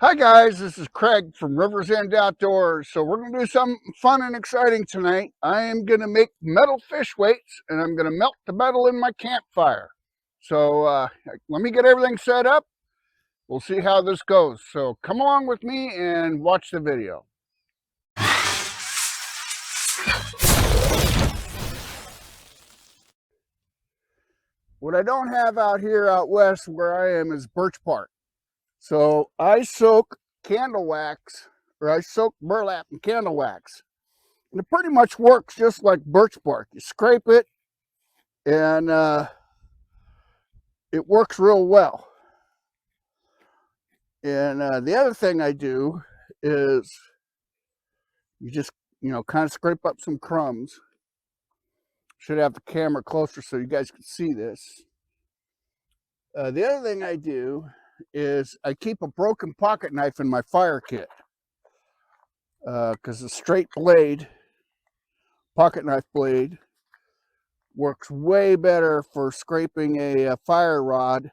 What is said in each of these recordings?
Hi guys, this is Craig from Rivers End Outdoors. So we're going to do something fun and exciting tonight. I am going to make metal fish weights and I'm going to melt the metal in my campfire. So let me get everything set up. We'll see how this goes. So come along with me and watch the video. What I don't have out here out west where I am is birch bark. So I soak candle wax, or I soak burlap in candle wax. And it pretty much works just like birch bark. You scrape it and it works real well. And the other thing I do is you just, kind of scrape up some crumbs. Should have the camera closer so you guys can see this. The other thing I do is I keep a broken pocket knife in my fire kit because the straight blade, pocket knife blade, works way better for scraping a fire rod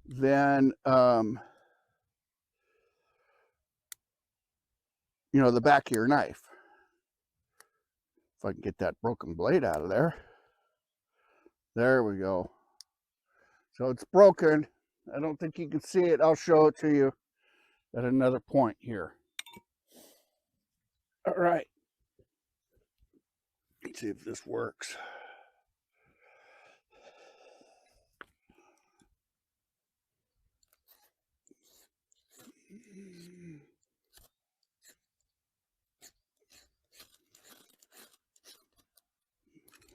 than the back of your knife. If I can get that broken blade out of there. There we go. So it's broken. I don't think you can see it. I'll show it to you at another point here. All right. Let's see if this works.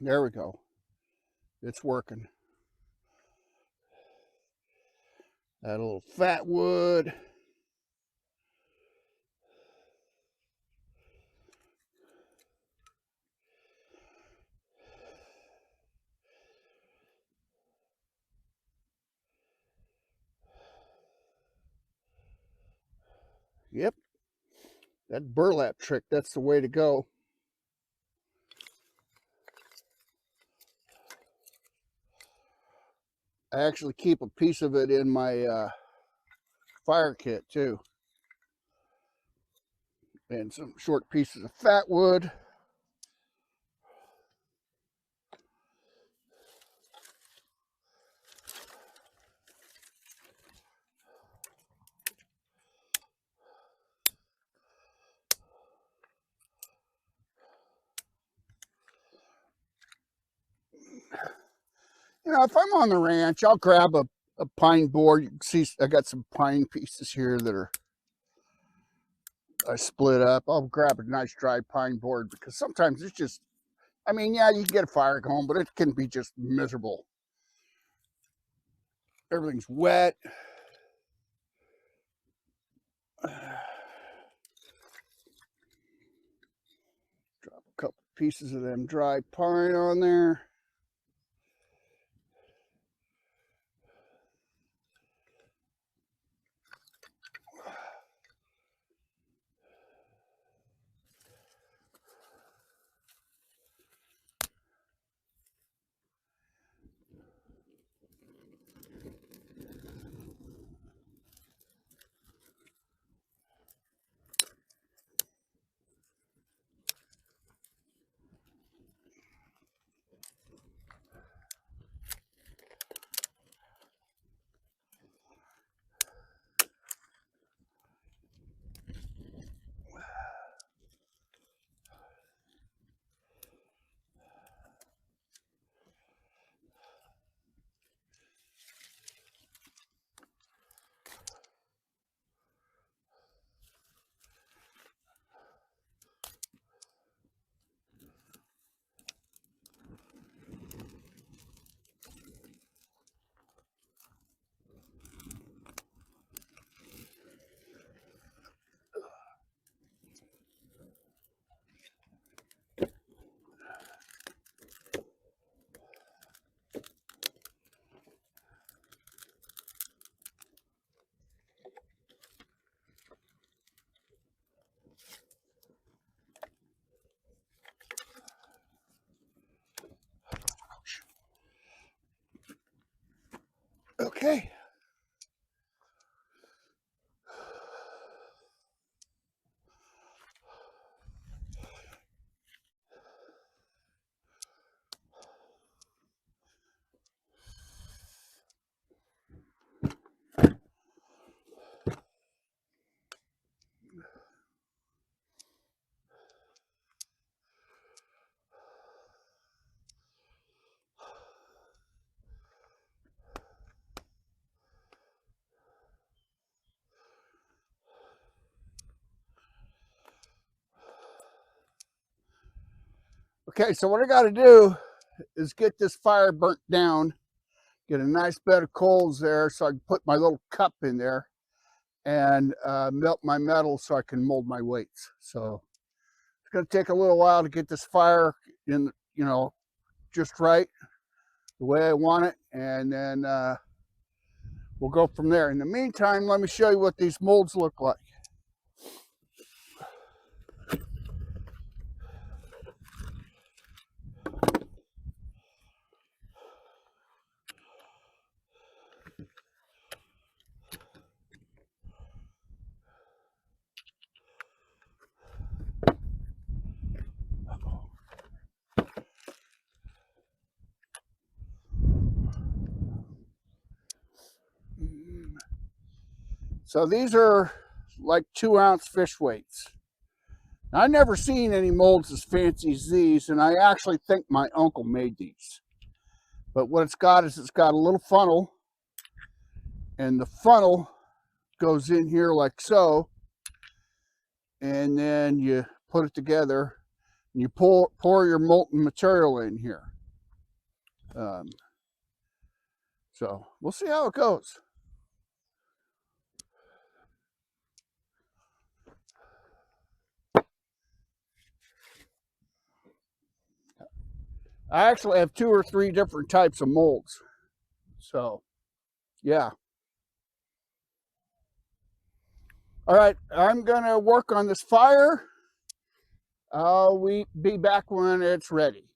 There we go. It's working. Add a little fat wood. Yep. That burlap trick, that's the way to go. I actually keep a piece of it in my fire kit too. And some short pieces of fat wood. If I'm on the ranch, I'll grab a pine board. You can see I got some pine pieces here that I split up. I'll grab a nice dry pine board because sometimes it's just, yeah, you can get a fire going, but it can be just miserable. Everything's wet. Drop a couple pieces of them dry pine on there. Okay. Okay, so what I got to do is get this fire burnt down, get a nice bed of coals there so I can put my little cup in there and melt my metal so I can mold my weights. So it's going to take a little while to get this fire in, just right, the way I want it, and then we'll go from there. In the meantime, let me show you what these molds look like. So these are like 2-ounce fish weights. Now, I've never seen any molds as fancy as these, and I actually think my uncle made these. But what it's got is it's got a little funnel, and the funnel goes in here like so, and then you put it together, and you pour your molten material in here. So we'll see how it goes. I actually have 2 or 3 different types of molds. So, yeah. All right, I'm gonna work on this fire. I'll be back when it's ready.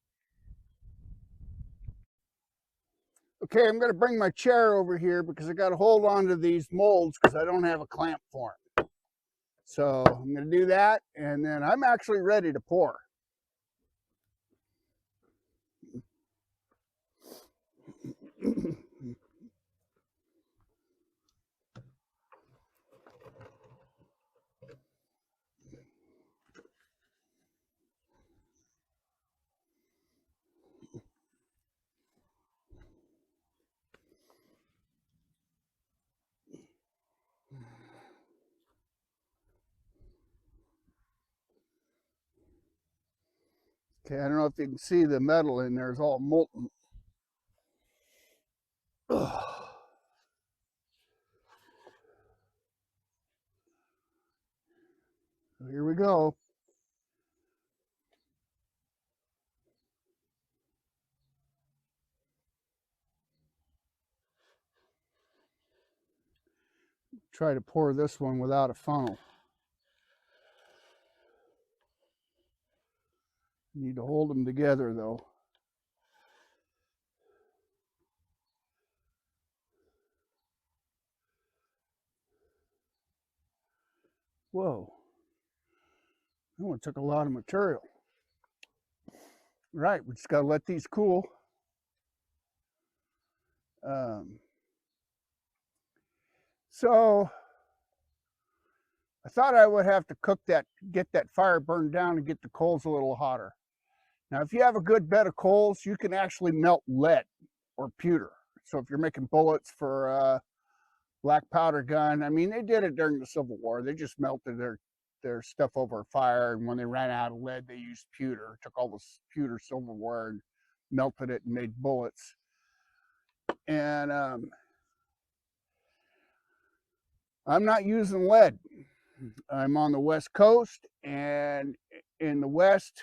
Okay, I'm gonna bring my chair over here because I gotta hold on to these molds because I don't have a clamp for them. So I'm gonna do that, and then I'm actually ready to pour. Okay, I don't know if you can see the metal in there is all molten. Ugh. So here we go. Try to pour this one without a funnel. You need to hold them together though. Whoa, that one took a lot of material. Right, we just gotta let these cool. So I thought I would have to cook that, get that fire burned down and get the coals a little hotter. Now, if you have a good bed of coals, you can actually melt lead or pewter. So if you're making bullets for a black powder gun, I mean, they did it during the Civil War. They just melted their stuff over a fire, and when they ran out of lead, they used pewter, took all this pewter silverware and melted it and made bullets. And I'm not using lead. I'm on the West Coast, and in the West,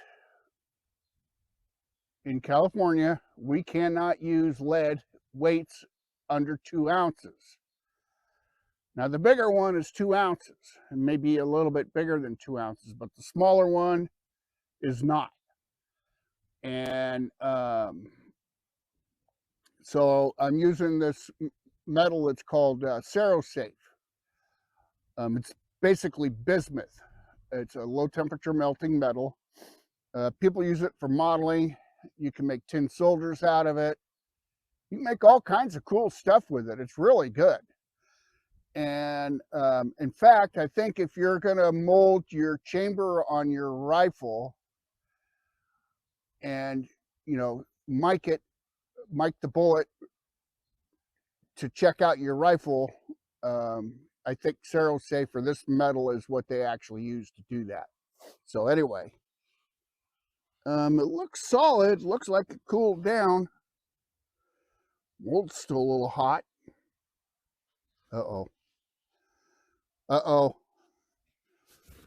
in California, we cannot use lead weights under 2 ounces. Now, the bigger one is 2 ounces, and maybe a little bit bigger than 2 ounces, but the smaller one is not. And so I'm using this metal. It's called Safe. It's basically bismuth. It's a low temperature melting metal. People use it for modeling. You can make tin soldiers out of it. You can make all kinds of cool stuff with it. It's really good. And in fact, I think if you're going to mold your chamber on your rifle and, mic the bullet to check out your rifle, I think Safe or this metal is what they actually use to do that. So anyway, It looks solid. Looks like it cooled down. Mold's still a little hot. Uh-oh. Uh-oh.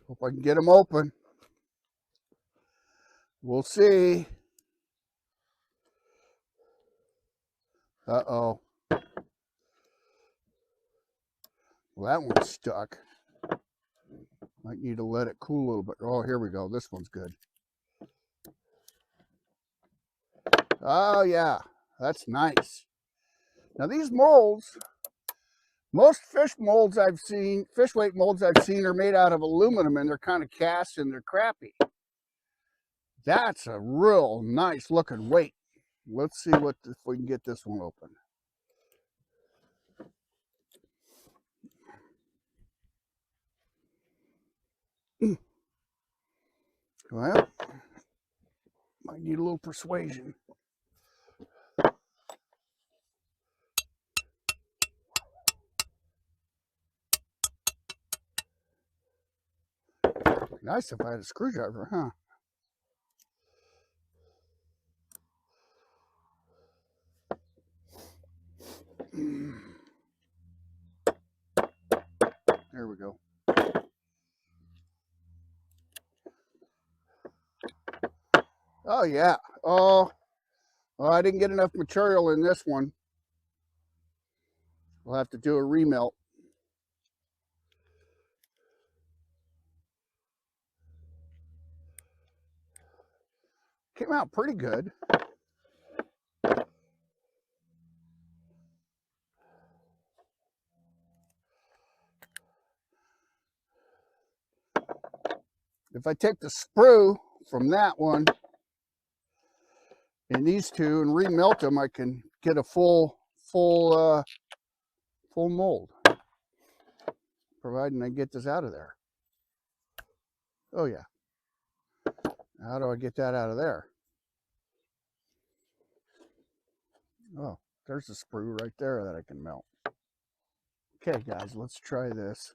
Hope I can get them open. We'll see. Uh-oh. Well, that one's stuck. Might need to let it cool a little bit. Oh, here we go. This one's good. Oh, yeah. That's nice. Now, these molds, most fish molds I've seen, fish weight molds I've seen are made out of aluminum, and they're kind of cast and they're crappy. That's a real nice looking weight. Let's see if we can get this one open. Well, might need a little persuasion. Nice if I had a screwdriver, huh? There we go. Oh, yeah. Oh, well, I didn't get enough material in this one. We'll have to do a remelt. Came out pretty good. If I take the sprue from that one and these two and remelt them, I can get a full mold, providing I get this out of there. Oh yeah. How do I get that out of there? Oh, there's the sprue right there that I can melt. Okay, guys, let's try this.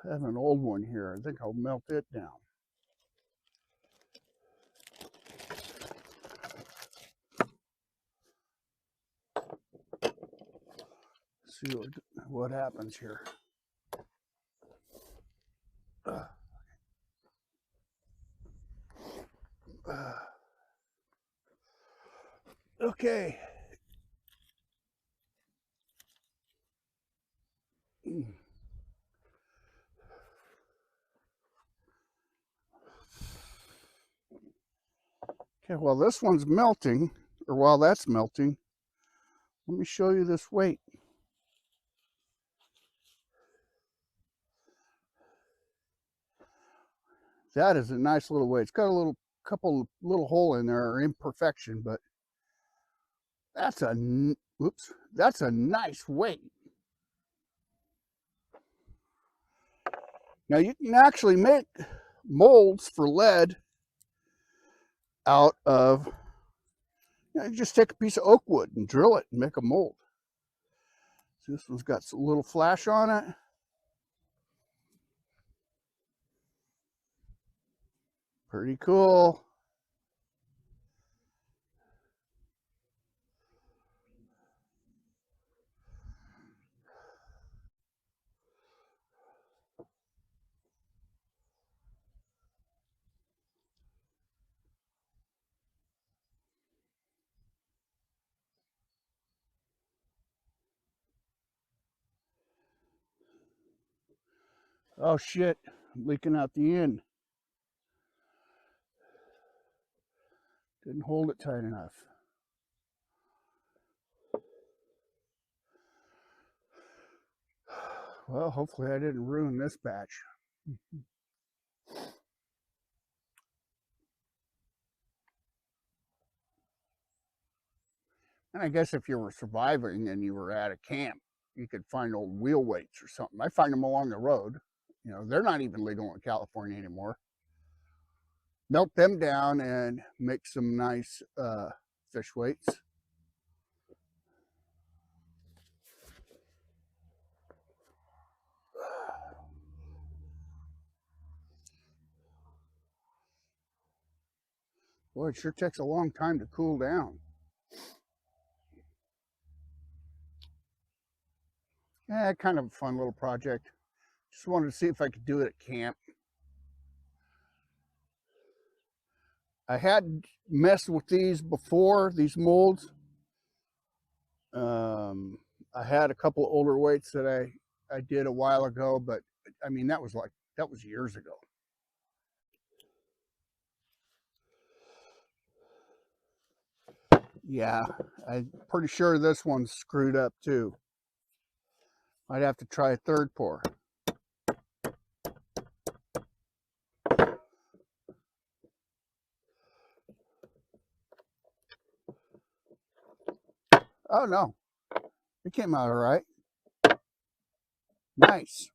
I have an old one here. I think I'll melt it down. See what happens here. Okay. Okay, while this one's melting, or while that's melting, let me show you this weight. That is a nice little weight. It's got a couple little hole in there, or imperfection, but that's a nice weight. Now you can actually make molds for lead out of, you just take a piece of oak wood and drill it and make a mold. So this one's got a little flash on it. Pretty cool. Oh shit, I'm leaking out the end. Didn't hold it tight enough. Well, hopefully I didn't ruin this batch. And I guess if you were surviving and you were at a camp, you could find old wheel weights or something. I find them along the road. You know, they're not even legal in California anymore. Melt them down and make some nice fish weights. Boy, it sure takes a long time to cool down. Yeah, kind of a fun little project. Just wanted to see if I could do it at camp. I had messed with these before, these molds. I had a couple of older weights that I did a while ago, but I mean, that was years ago. Yeah, I'm pretty sure this one's screwed up too. I'd have to try a third pour. Oh no, it came out all right. Nice.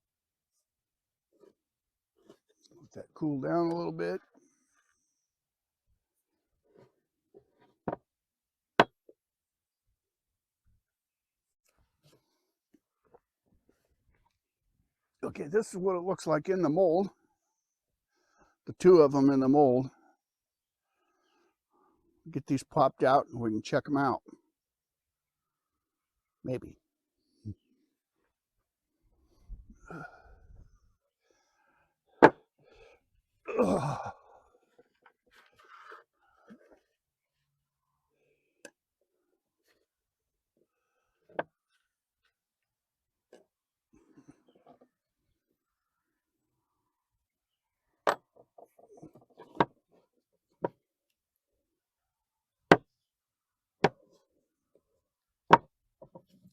Let that cool down a little bit. Okay, this is what it looks like in the mold. The two of them in the mold. Get these popped out and we can check them out. Maybe. Ugh.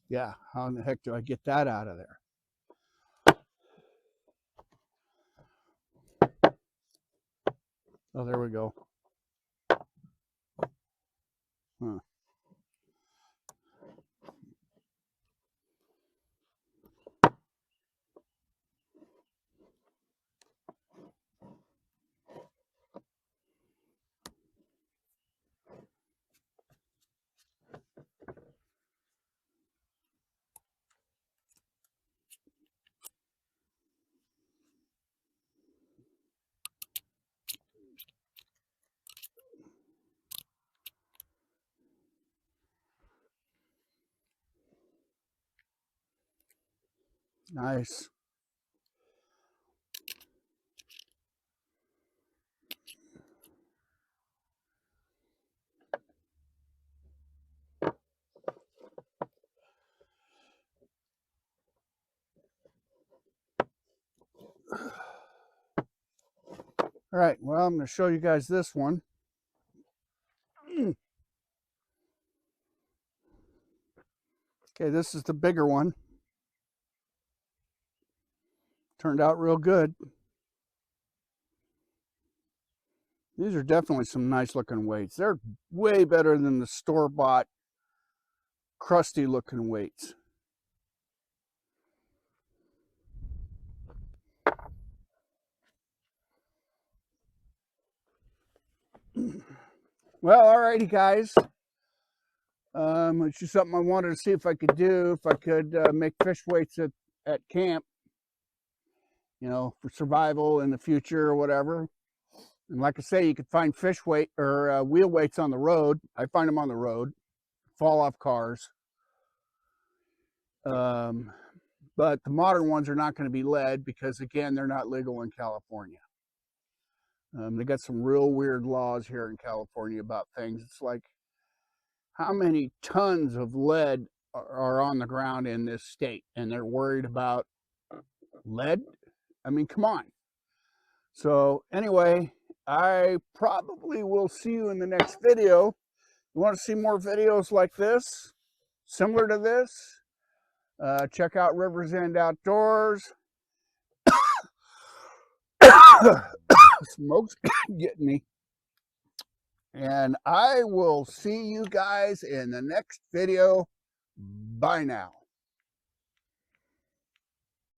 Yeah, how in the heck do I get that out of there? Oh, there we go. Huh. Nice. All right, well, I'm going to show you guys this one. Okay, this is the bigger one. Turned out real good. These are definitely some nice looking weights. They're way better than the store-bought crusty looking weights. Well, alrighty guys. It's just something I wanted to see if I could do, if I could make fish weights at camp, you know, for survival in the future or whatever. And like I say, you could find fish weight or wheel weights on the road. I find them on the road, fall off cars. But the modern ones are not going to be lead because, again, they're not legal in California. They got some real weird laws here in California about things. It's like, how many tons of lead are on the ground in this state, and they're worried about lead? I mean, come on. So anyway, I probably will see you in the next video. You want to see more videos like this, similar to this? Check out Rivers End Outdoors. Smoke's getting me. And I will see you guys in the next video. Bye now.